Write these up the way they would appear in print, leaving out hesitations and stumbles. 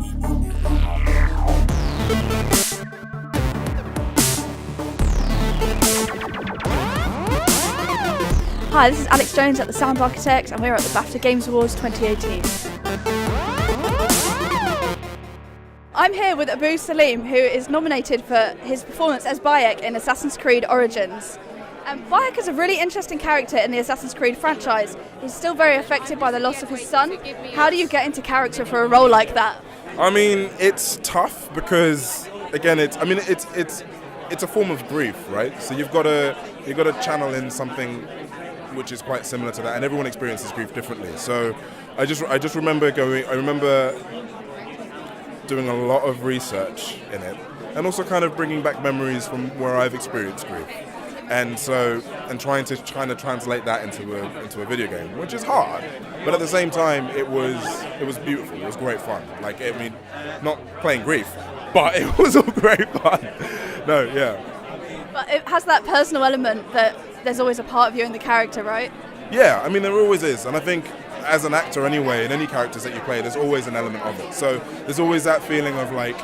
Hi, this is Alex Jones at the Sound Architects, and we're at the BAFTA Games Awards 2018. I'm here with Abubakar Salim, who is nominated for his performance as Bayek in Assassin's Creed Origins. Bayek is a really interesting character in the Assassin's Creed franchise. He's still very affected by the loss of his son. How do you get into character for a role like that? I mean, it's tough because, again, it's a form of grief, right? So you've got to channel in something which is quite similar to that, and everyone experiences grief differently. So I just remember doing a lot of research in it, and also kind of bringing back memories from where I've experienced grief, and trying to translate that into a video game, which is hard, but at the same time it was beautiful. It was great fun. Like, I mean, not playing grief, but it was all great fun. No, yeah. But it has that personal element that there's always a part of you in the character, right? Yeah, I mean, there always is, and I think as an actor anyway, in any characters that you play, there's always an element of it. So there's always that feeling of like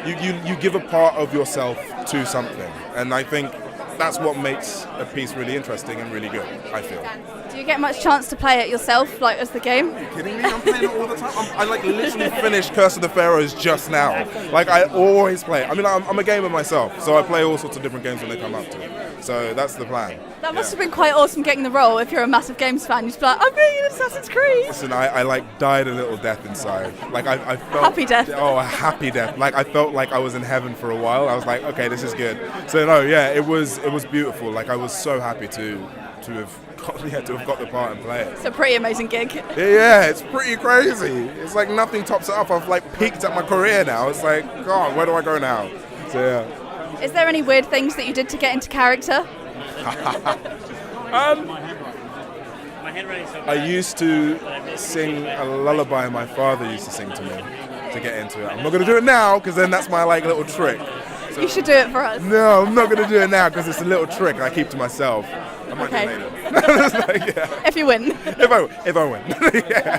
you give a part of yourself to something, and I think that's what makes a piece really interesting and really good, I feel. Do you get much chance to play it yourself, like as the game? Are you kidding me? I'm playing it all the time. I literally finished Curse of the Pharaohs just now. Like, I always play it. I mean, I'm a gamer myself, so I play all sorts of different games when they come up to it. So that's the plan. That must have been quite awesome getting the role. If you're a massive games fan, you'd be like, I'm being in Assassin's Creed. Listen, I like died a little death inside. Like, I felt... Happy death. Oh, a happy death. Like, I felt like I was in heaven for a while. I was like, okay, this is good. So no, yeah, it was beautiful. Like, I was so happy to have got the part and play it. It's a pretty amazing gig. Yeah, it's pretty crazy. It's like nothing tops it up. I've like peaked at my career now. It's like, God, where do I go now? So yeah. Is there any weird things that you did to get into character? I used to sing a lullaby my father used to sing to me to get into it. I'm not going to do it now because then that's my like little trick. So, you should do it for us. No, I'm not going to do it now because it's a little trick I keep to myself. I might do it later. Like, yeah. If you win. If I win. Yeah.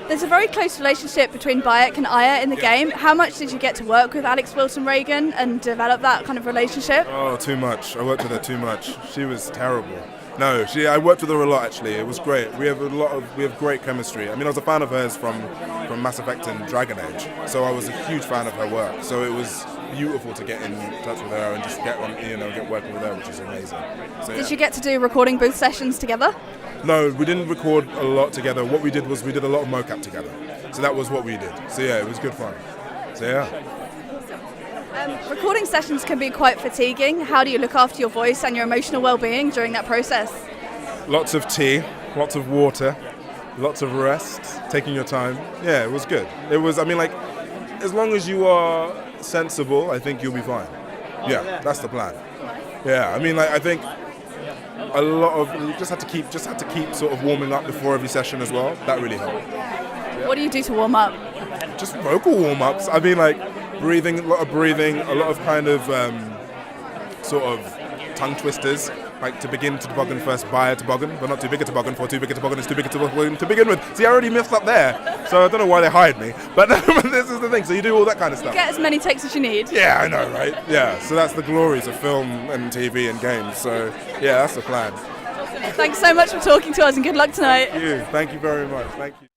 There's a very close relationship between Bayek and Aya in the game. How much did you get to work with Alex Wilson Reagan and develop that kind of relationship? Oh, too much. I worked with her too much. She was terrible. No, I worked with her a lot actually. It was great. We have great chemistry. I mean, I was a fan of hers from Mass Effect and Dragon Age, so I was a huge fan of her work. So it was beautiful to get in touch with her and just get working with her, which is amazing. So, Did you get to do recording booth sessions together? No, we didn't record a lot together. What we did was we did a lot of mocap together. So that was what we did. So yeah, it was good fun. So yeah. Recording sessions can be quite fatiguing. How do you look after your voice and your emotional well-being during that process? Lots of tea, lots of water, lots of rest, taking your time. Yeah, it was good. It was, I mean, like, as long as you are sensible, I think you'll be fine. Yeah, that's the plan. Yeah, I mean, like, I think a lot of, you just had to keep sort of warming up before every session as well. That really helped. Yeah. What do you do to warm up? Just vocal warm-ups. I mean, like, breathing, a lot of kind of sort of tongue twisters, like to begin to toboggan first, by a toboggan, but not too big a toboggan, for too big a toboggan is too big a toboggan to begin with. See, I already messed up there, so I don't know why they hired me, but this is the thing, so you do all that kind of stuff. You get as many takes as you need. Yeah, I know, right? Yeah, so that's the glories of film and TV and games, so yeah, that's the plan. Thanks so much for talking to us and good luck tonight. Thank you very much. Thank you.